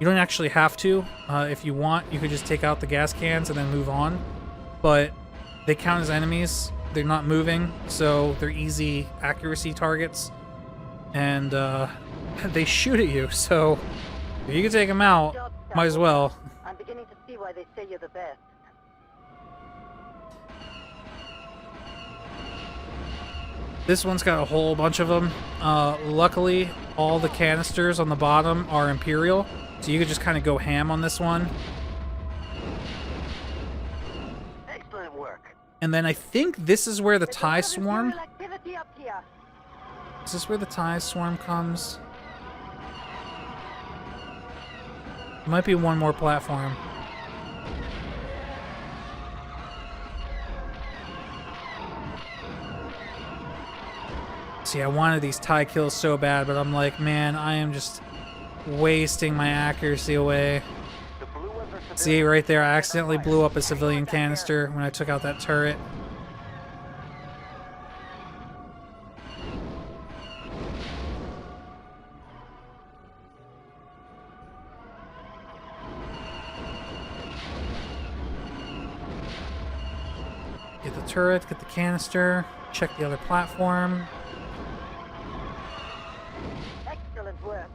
You don't actually have to. If you want, you could just take out the gas cans and then move on. But they count as enemies. They're not moving, so they're easy accuracy targets. And they shoot at you, so if you can take them out, might as well. I'm beginning to see why they you're the best. This one's got a whole bunch of them. Luckily, all the canisters on the bottom are Imperial, so you could just kind of go ham on this one. Excellent work. And then I think this is where the TIE swarm... Imperial activity up here. Is this where the TIE swarm comes? Might be one more platform. See, I wanted these TIE kills so bad, but I'm like, man, I am just wasting my accuracy away. The blue ones are See, right there, I accidentally blew up a civilian canister when I took out that turret. Get the turret, get the canister, check the other platform. Excellent work.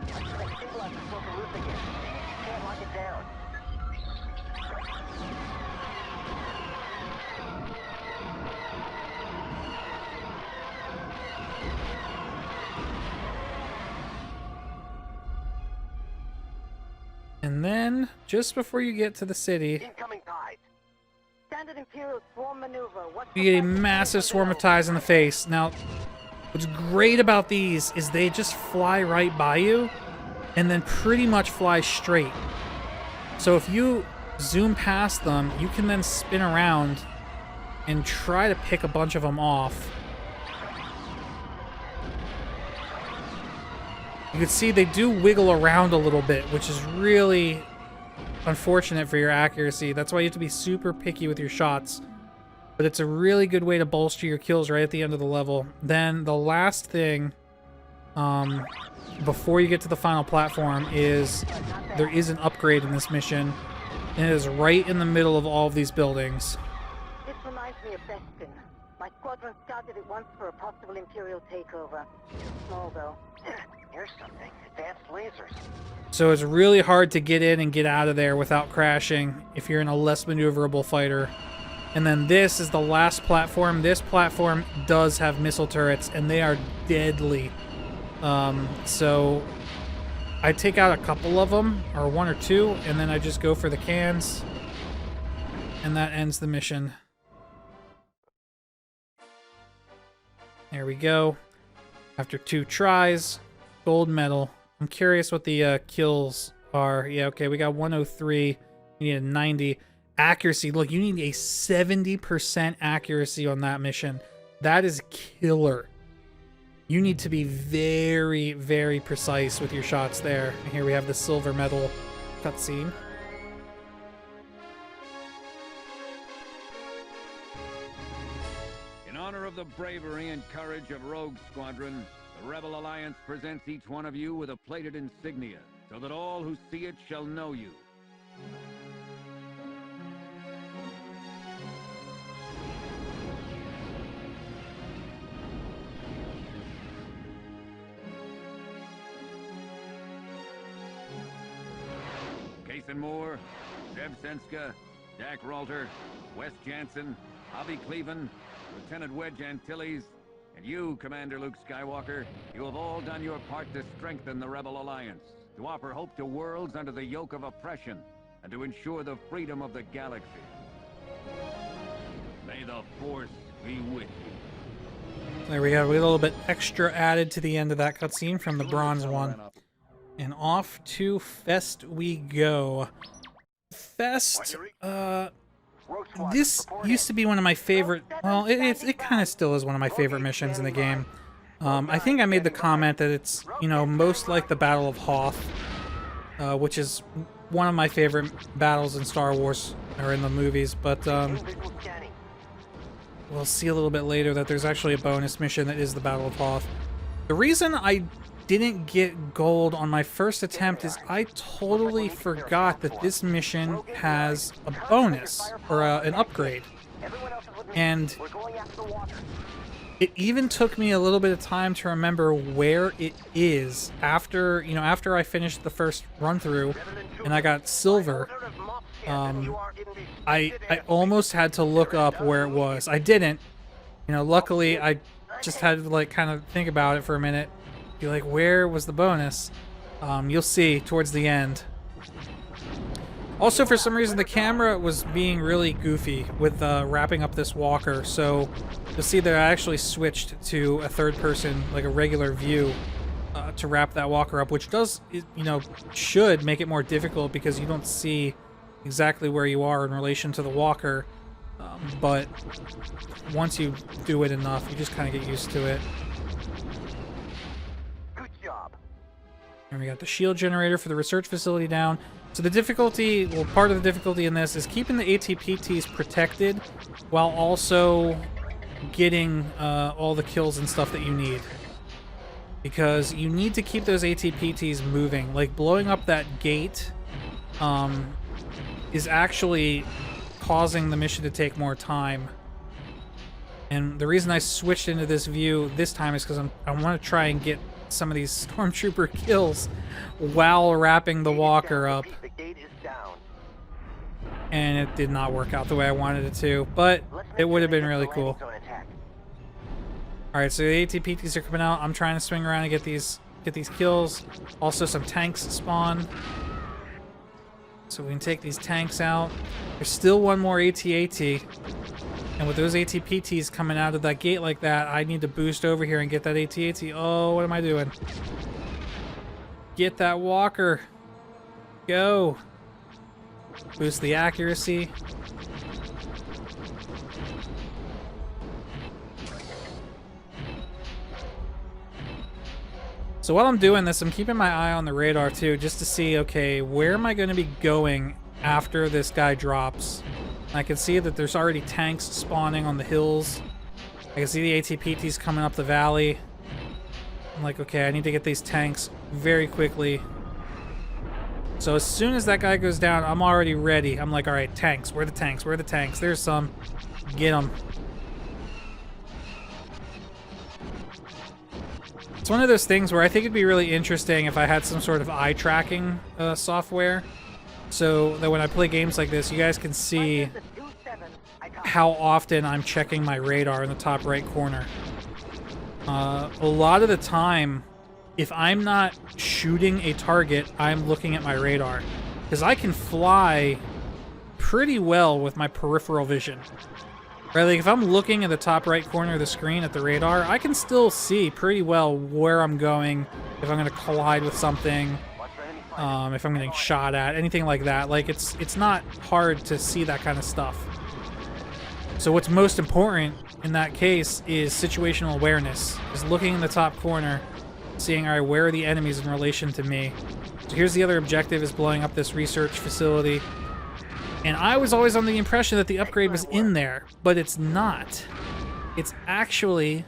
That stabilizer's supposed to loose again. Can't lock it down. And then, just before you get to the city, Incoming tide. Standard Imperial swarm maneuver. What's you get a massive swarm of TIEs in the face. Now, what's great about these is they just fly right by you and then pretty much fly straight. So if you zoom past them, you can then spin around and try to pick a bunch of them off. You can see they do wiggle around a little bit, which is really unfortunate for your accuracy. That's why you have to be super picky with your shots. But it's a really good way to bolster your kills right at the end of the level. Then the last thing, before you get to the final platform, is there is an upgrade in this mission. And it is right in the middle of all of these buildings. This reminds me of Bespin. My squadron scouted it once for a possible Imperial takeover. Too small, though. Here's something. Advanced lasers. So it's really hard to get in and get out of there without crashing if you're in a less maneuverable fighter. And then this is the last platform. This platform does have missile turrets, and they are deadly. So I take out a couple of them, or one or two, and then I just go for the cans. And that ends the mission. There we go. After 2 tries, gold medal. I'm curious what the kills are. Yeah, okay, we got 103. We need a 90. Accuracy. Look, you need a 70% accuracy on that mission. That is killer. You need to be very, very precise with your shots there. And here we have the silver medal cutscene. In honor of the bravery and courage of Rogue Squadron, the Rebel Alliance presents each one of you with a plated insignia, so that all who see it shall know you. Jason Moore, Zev Senska, Jack Ralter, Wes Jansen, Avi Cleven, Lieutenant Wedge Antilles, and you, Commander Luke Skywalker, you have all done your part to strengthen the Rebel Alliance, to offer hope to worlds under the yoke of oppression, and to ensure the freedom of the galaxy. May the Force be with you. There we go. We got a little bit extra added to the end of that cutscene from the bronze one. And off to Fest we go. Fest, this used to be one of my favorite, well, it kind of still is one of my favorite missions in the game. I think I made the comment that it's, you know, most like the Battle of Hoth, which is one of my favorite battles in Star Wars, or in the movies, but we'll see a little bit later that there's actually a bonus mission that is the Battle of Hoth. The reason I didn't get gold on my first attempt is I totally forgot that this mission has a bonus, or an upgrade. And it even took me a little bit of time to remember where it is after, you know, after I finished the first run through and I got silver. I almost had to look up where it was. I didn't. You know, luckily I just had to like kind of think about it for a minute. Be like, where was the bonus? You'll see towards the end. Also, for some reason, the camera was being really goofy with wrapping up this walker, so you'll see that I actually switched to a third person, like a regular view, to wrap that walker up, which does, you know, should make it more difficult because you don't see exactly where you are in relation to the walker, but once you do it enough, you just kind of get used to it. Good job. And we got the shield generator for the research facility down. So the difficulty, well, part of the difficulty in this is keeping the ATPTs protected while also getting all the kills and stuff that you need. Because you need to keep those ATPTs moving. Like, blowing up that gate is actually causing the mission to take more time. And the reason I switched into this view this time is because I want to try and get some of these stormtrooper kills while wrapping the walker up. The gate is down. And it did not work out the way I wanted it to, but it would have been really cool. Alright, so the ATPTs are coming out. I'm trying to swing around and get these kills. Also, some tanks spawn. So we can take these tanks out. There's still one more AT-AT. And with those ATPTs coming out of that gate like that, I need to boost over here and get that AT-AT. Oh, what am I doing? Get that walker. Go. Boost the accuracy. So while I'm doing this, I'm keeping my eye on the radar too, just to see, okay, where am I going to be going after this guy drops? I can see that there's already tanks spawning on the hills. I can see the ATPTs coming up the valley. I'm like, okay, I need to get these tanks very quickly. So as soon as that guy goes down, I'm already ready. I'm like, all right, tanks. Where are the tanks? Where are the tanks? There's some. Get them. It's one of those things where I think it'd be really interesting if I had some sort of eye tracking software, so that when I play games like this, you guys can see how often I'm checking my radar in the top right corner. A lot of the time, if I'm not shooting a target, I'm looking at my radar, because I can fly pretty well with my peripheral vision. Right, like if I'm looking at the top right corner of the screen at the radar, I can still see pretty well where I'm going, if I'm going to collide with something, if I'm getting shot at, anything like that. Like, it's not hard to see that kind of stuff. So what's most important in that case is situational awareness, is looking in the top corner, seeing, all right, where are the enemies in relation to me? So here's the other objective, is blowing up this research facility. And I was always under the impression that the upgrade was in there, but it's not. It's actually...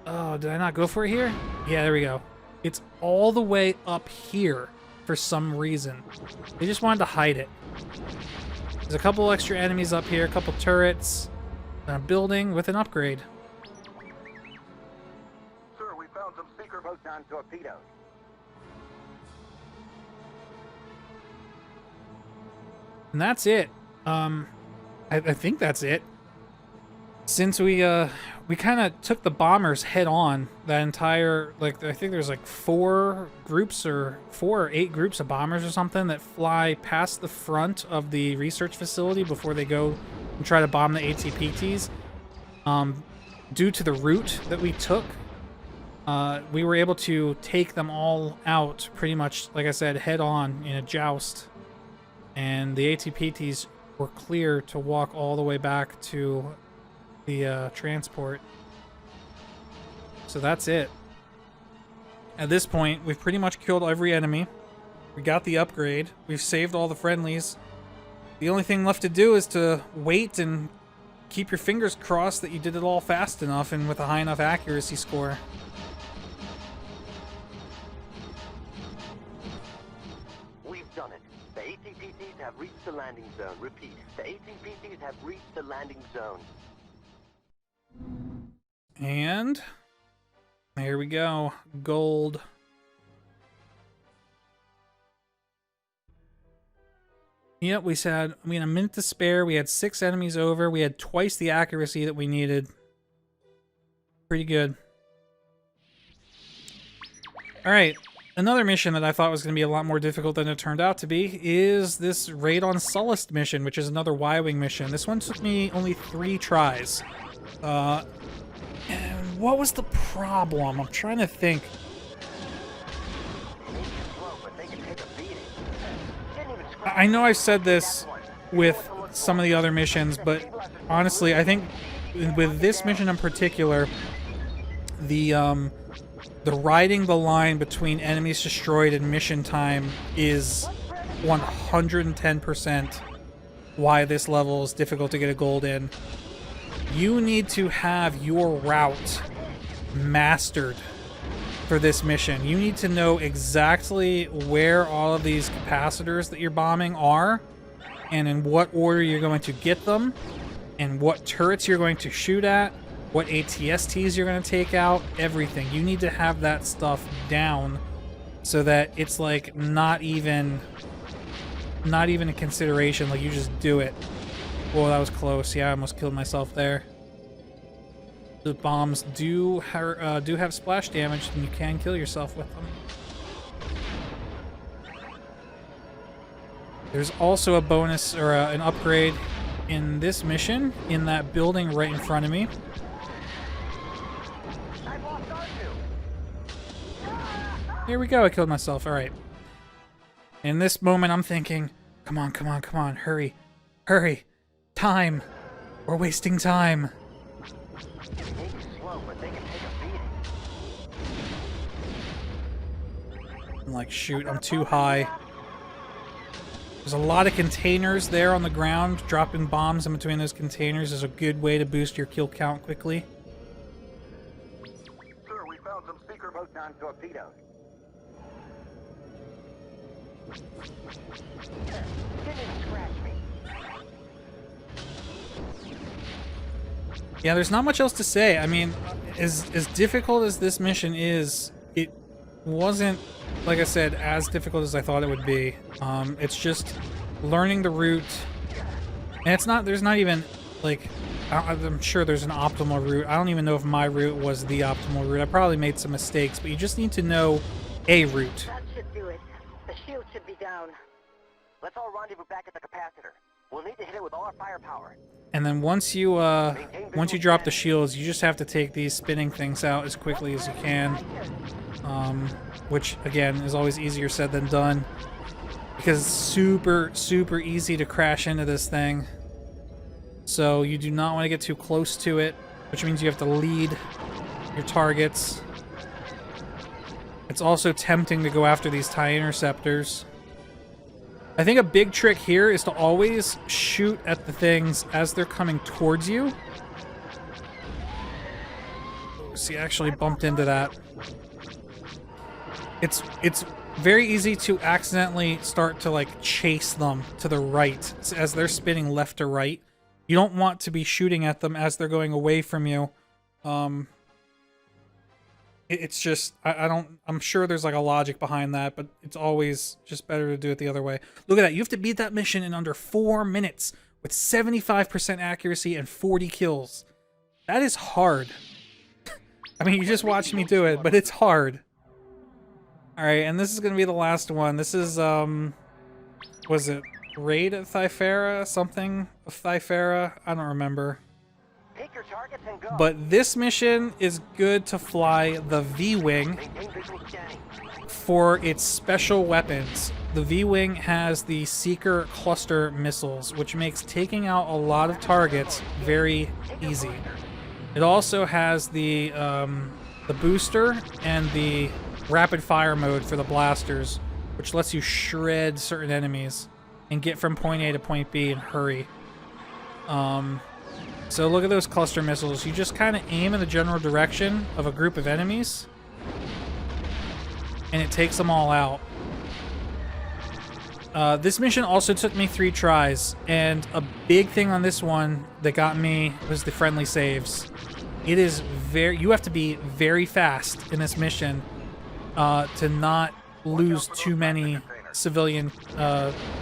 Oh, did I not go for it here? Yeah, there we go. It's all the way up here for some reason. They just wanted to hide it. There's a couple extra enemies up here, a couple turrets, and a building with an upgrade. Sir, we found some speaker photon torpedoes. And that's it. I think that's it. Since we kind of took the bombers head on, that entire, like, I think there's like 4 or 8 groups of bombers or something that fly past the front of the research facility before they go and try to bomb the ATPTs. Due to the route that we took, we were able to take them all out pretty much, like I said, head on in a joust. And the ATPTs were clear to walk all the way back to the transport. So that's it. At this point, we've pretty much killed every enemy. We got the upgrade. We've saved all the friendlies. The only thing left to do is to wait and keep your fingers crossed that you did it all fast enough and with a high enough accuracy score. We've done it. The ATPTs have reached the landing zone. Repeat, the ATPTs have reached the landing zone. And there we go. Gold. Yep, we had a minute to spare. We had 6 enemies over. We had twice the accuracy that we needed. Pretty good. Alright, another mission that I thought was going to be a lot more difficult than it turned out to be is this Radon-Ulser mission, which is another Y-Wing mission. This one took me only 3 tries. And what was the problem? I'm trying to think. I know I've said this with some of the other missions, but honestly, I think with this mission in particular, the riding the line between enemies destroyed and mission time is 110% why this level is difficult to get a gold in. You need to have your route mastered for this mission. You need to know exactly where all of these capacitors that you're bombing are, and in what order you're going to get them, and what turrets you're going to shoot at, what ATSTs you're going to take out, everything. You need to have that stuff down so that it's like not even a consideration. Like, you just do it. Whoa, that was close. Yeah, I almost killed myself there. The bombs do have splash damage, and you can kill yourself with them. There's also a bonus, or an upgrade in this mission, in that building right in front of me. Here we go, I killed myself, alright. In this moment, I'm thinking, come on, come on, come on, hurry, hurry, time, we're wasting time. I'm like, shoot, I'm too high. There's a lot of containers there on the ground. Dropping bombs in between those containers is a good way to boost your kill count quickly. Sir, we found some speaker photon torpedoes. Didn't even scratch me. Yeah, there's not much else to say. I mean, as difficult as this mission is, it wasn't, like I said, as difficult as I thought it would be. It's just learning the route, and it's not. There's not even like, I'm sure there's an optimal route. I don't even know if my route was the optimal route. I probably made some mistakes, but you just need to know a route. That should do it. The shield should be down. Let's all rendezvous back at the capacitor. We'll need to hit it with all our firepower. And then once you drop the shields, you just have to take these spinning things out as quickly as you can. Which again is always easier said than done, because it's super easy to crash into this thing. So you do not want to get too close to it, which means you have to lead your targets. It's also tempting to go after these TIE interceptors. I think a big trick here is to always shoot at the things as they're coming towards you. See, I actually bumped into that. It's very easy to accidentally start to like chase them to the right as they're spinning left to right. You don't want to be shooting at them as they're going away from you. It's just, I'm sure there's like a logic behind that, but it's always just better to do it the other way. Look at that. You have to beat that mission in under 4 minutes with 75% accuracy and 40 kills. That is hard. I mean, you just watched me do it, but it's hard. Alright, and this is going to be the last one. This is, was it Raid at Typha-Four? Something of Typha-Four? I don't remember. Pick your targets and go. But this mission is good to fly the V-Wing Maintain visual scanning. for its special weapons. The V-Wing has the Seeker cluster missiles, which makes taking out a lot of targets very easy. It also has the booster and the rapid fire mode for the blasters, which lets you shred certain enemies and get from point A to point B and hurry. So look at those cluster missiles. You just kind of aim in the general direction of a group of enemies, and it takes them all out. This mission also took me 3 tries, and a big thing on this one that got me was the friendly saves. It is you have to be very fast in this mission to not lose too many civilian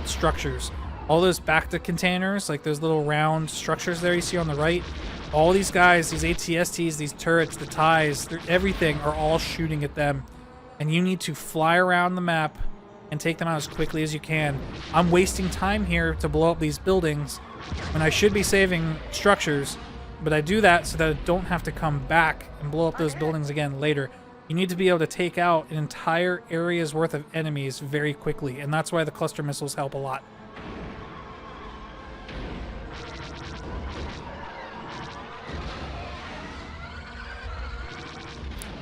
structures. all those Bacta containers, like those little round structures there you see on the right, all these guys, these ATSTs, these turrets, the TIEs, everything are all shooting at them. And you need to fly around the map and take them out as quickly as you can. I'm wasting time here to blow up these buildings when I should be saving structures, but I do that so that I don't have to come back and blow up those buildings again later. You need to be able to take out an entire area's worth of enemies very quickly, and that's why the cluster missiles help a lot.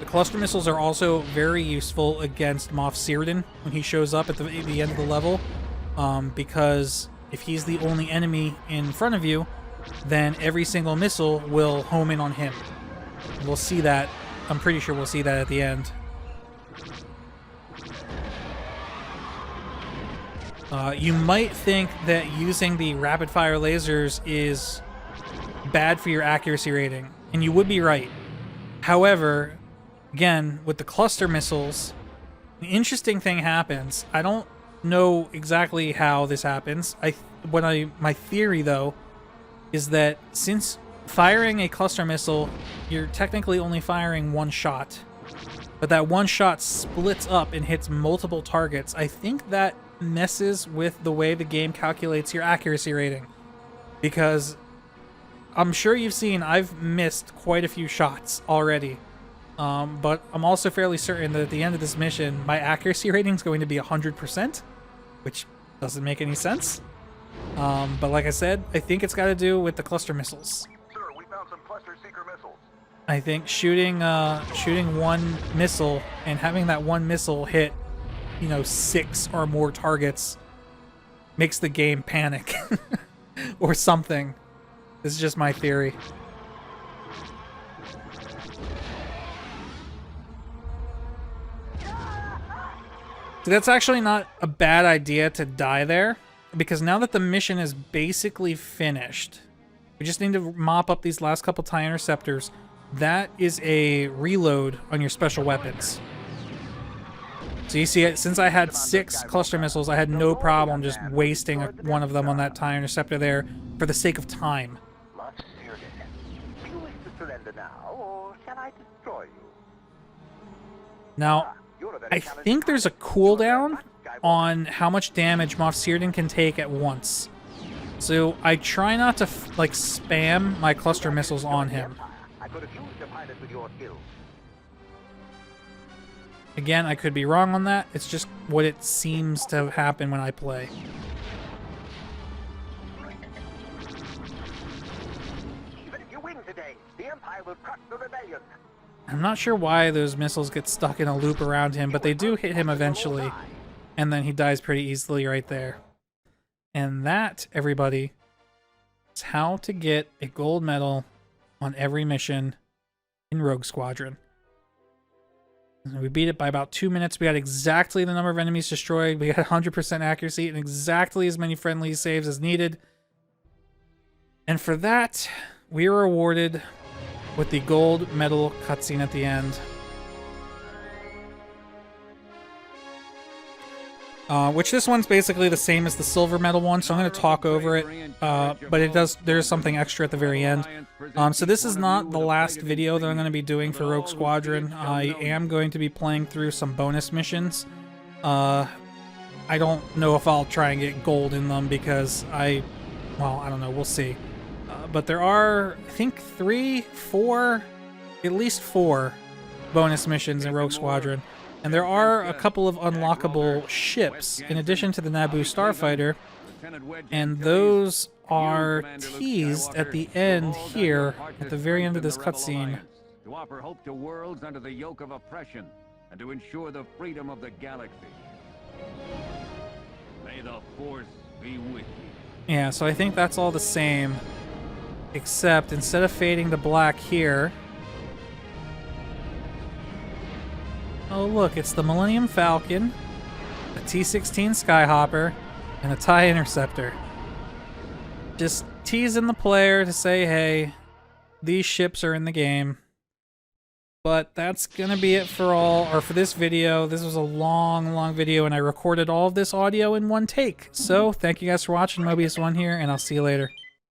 The cluster missiles are also very useful against Moff Cyrdan when he shows up at the end of the level, because if he's the only enemy in front of you, then every single missile will home in on him. We'll see that. I'm pretty sure we'll see that at the end. You might think that using the rapid-fire lasers is bad for your accuracy rating, and you would be right. However, again, with the cluster missiles, an interesting thing happens. I don't know exactly how this happens. My theory, though, is that since firing a cluster missile, you're technically only firing one shot, but that one shot splits up and hits multiple targets. I think that messes with the way the game calculates your accuracy rating, because I'm sure you've seen I've missed quite a few shots already, but I'm also fairly certain that at the end of this mission my accuracy rating is going to be 100%, which doesn't make any sense. But like I said, I think it's got to do with the cluster missiles. Sir, we found some cluster seeker missiles. I think shooting one missile and having that one missile hit, 6 or more targets makes the game panic or something. This is just my theory. So that's actually not a bad idea to die there, because now that the mission is basically finished, we just need to mop up these last couple TIE interceptors. That is a reload on your special weapons. So you see, since I had 6 cluster missiles, I had no problem just wasting one of them on that TIE interceptor there for the sake of time. Do you wish to surrender now, or shall I destroy you? Now, I think there's a cooldown on how much damage Moff Cyrdan can take at once. So I try not to spam my cluster missiles on him. I could have used a pilot with your skills. Again, I could be wrong on that. It's just what it seems to happen when I play. Even if you win today, the Empire will crush the rebellion. I'm not sure why those missiles get stuck in a loop around him, but they do hit him eventually, and then he dies pretty easily right there. And that, everybody, is how to get a gold medal on every mission in Rogue Squadron. And we beat it by about 2 minutes. We got exactly the number of enemies destroyed. We got 100% accuracy and exactly as many friendly saves as needed. And for that, we were awarded with the gold medal cutscene at the end. Which this one's basically the same as the silver medal one, so I'm going to talk over it. But there's something extra at the very end. So this is not the last video that I'm going to be doing for Rogue Squadron. I am going to be playing through some bonus missions. I don't know if I'll try and get gold in them because I don't know, we'll see. But there are, I think, 3, 4, at least 4 bonus missions in Rogue Squadron. And there are a couple of unlockable ships in addition to the Naboo Starfighter, and those are teased at the end here, at the very end of this cutscene. To offer hope to worlds under the yoke of oppression and to ensure the freedom of the galaxy. May the Force be with you. Yeah, so I think that's all the same, except instead of fading to black here, oh look, it's the Millennium Falcon, a T-16 Skyhopper, and a TIE Interceptor. Just teasing the player to say, hey, these ships are in the game. But that's gonna be it for this video. This was a long video, and I recorded all of this audio in one take. So thank you guys for watching. Mobius1 here, and I'll see you later.